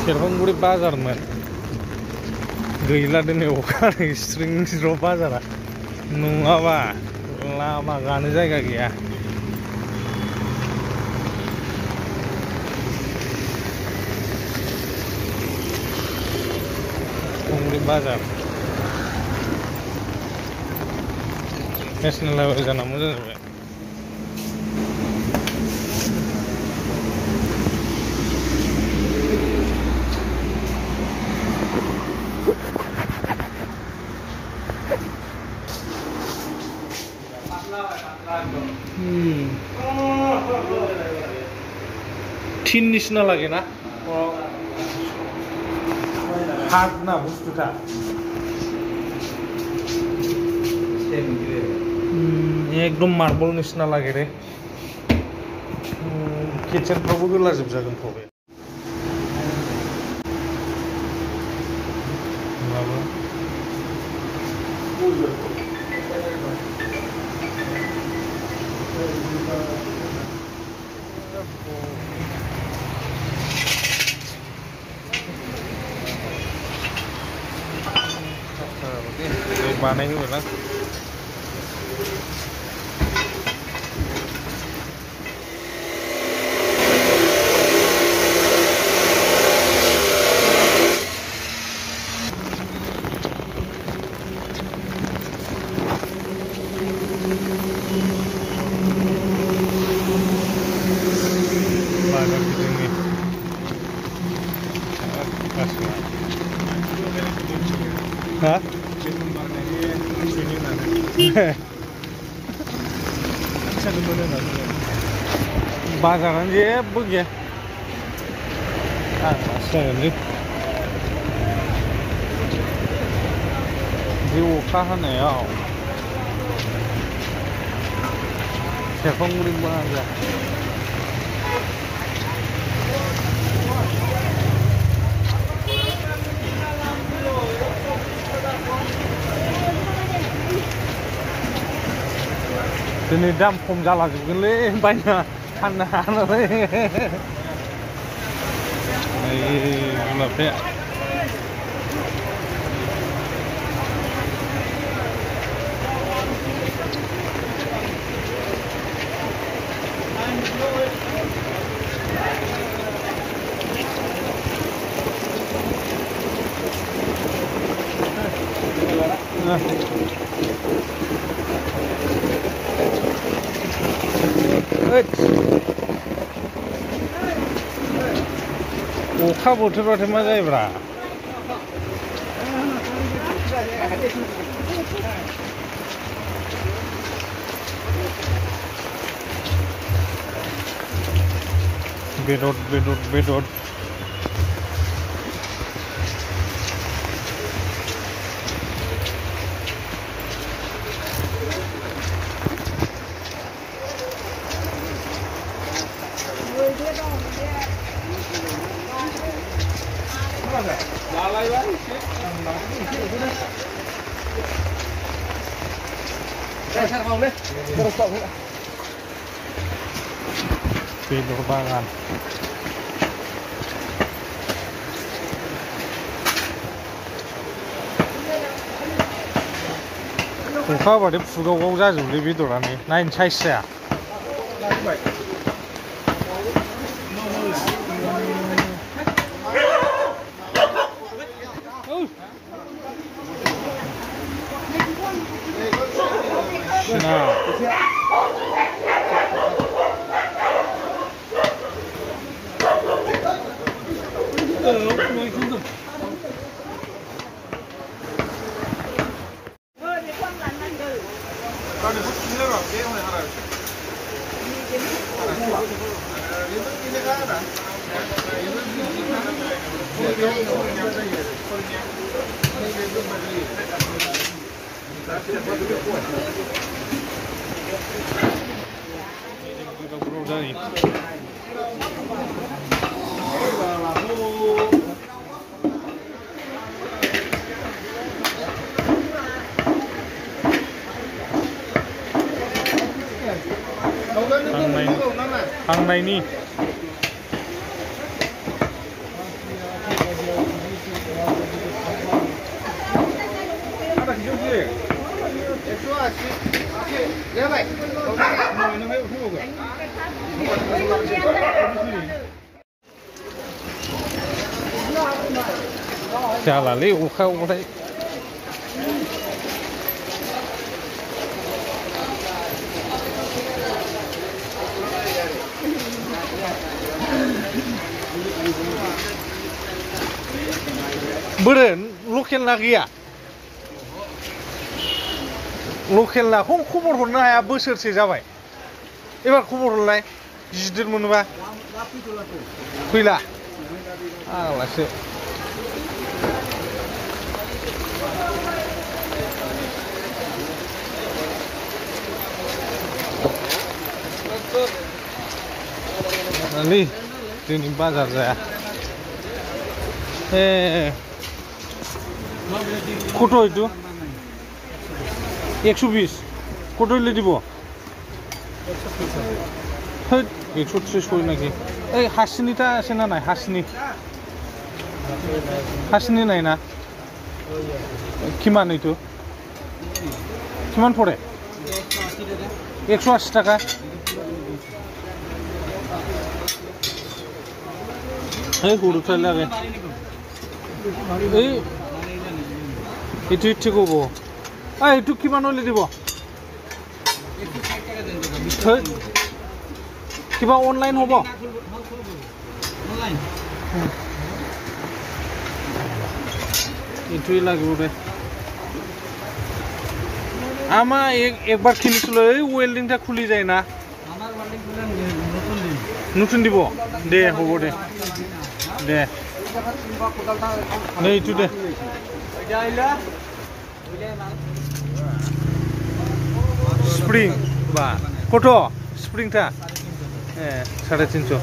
सेरफांगुरि बाजारमोन गैला दिनै अखा स्रिं स्र' बाजारा नङाबा लामा गानो जायगा गैया सेरफांगुरि बाजार नेशनेल हाइवे जाना मोजां जाबाय টিন নিচিনা লাগে না হাত না বস্তুটা एकदम मार्बल निचिना লাগে रे किचेनफ्रावबो गोलाजोबजागोन फबे बानायहोबायना हाँ बाजारानो जेबो गैया बे अखा हानायाव सेरफांगुरि बाजार दिनै दाम खम जालाजोबगोनलै बायना फाननो हाया नालाय गुलाबया अखा बोथोरबाथाय मा जायोब्रा बेदर बेदर बेदर बेदर बागान अखा हाबाथाय फुगावगाव जाजोबोलै बेदरानो नायनो साइज जाया थांनायनि जालालै अखा अबाथाय बोरो लकेल ना गैया लकेल नाखौ खबर हरनो हाया बोसोरसे जाबाय एबार खबर हरलाय गिदिर मोनोबा फैला आलासो जोंनि बाजार जाया কত এইটো 120 কত হইলে দিব 130 কই নাকি এই হাসিনিটা আছে না নাই হাসিনি নাই না কিমান এইটো কিমান পড়ে 180 টাকা এই গরুটা লাগে এই এইটো ঠিক হব এইটো কিমান হলে দিব কিবা অনলাইন হব এইটোই লাগিব রে আমার একবার কিনেছিল এই ওয়েল্ডিংটা খুলি যায় না নতুন দিব দে হব দে দে এইটো দে স্প্রিং বা কত স্প্রিংটা 350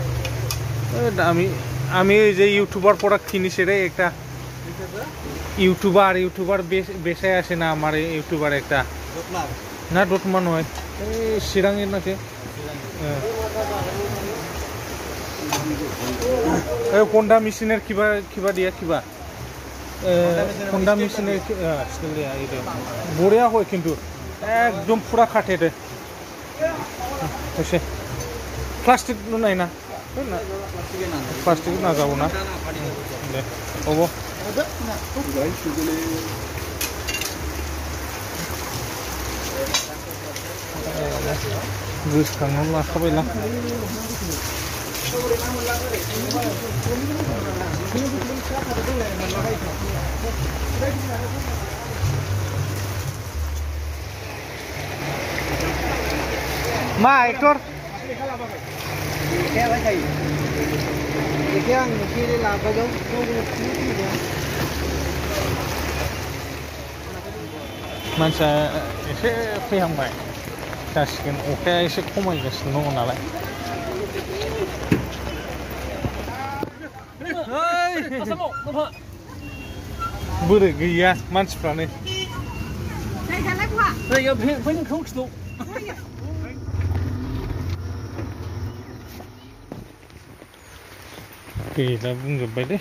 আমি এই যে ইউটিউবার প্রোডাক্ট কিনেছি রে একটা ইউটিউবার বেশায় আসে না আমার ইউটিউবার একটা না ডটমা নয় চিরাঙের নাকি কোনটা মেশিনের কিবা দিয়া কিবা কোনটা মেশিনের স্কেল দিয়া এটা বড়িয়া হয় কিন্তু একদম পুরা খাটে রে হইছে প্লাস্টিক নাই না প্লাস্টিক না যাব না দে হবো गोसोखांनानै लाखाबायलां मा एक्टर मानसिया एसे फैहांबाय जासिगोन अखाया एसे खमायगासिनो दङ नालाय बोरै गैया मानसिफ्रानो गैला बुंजोब्बाय दे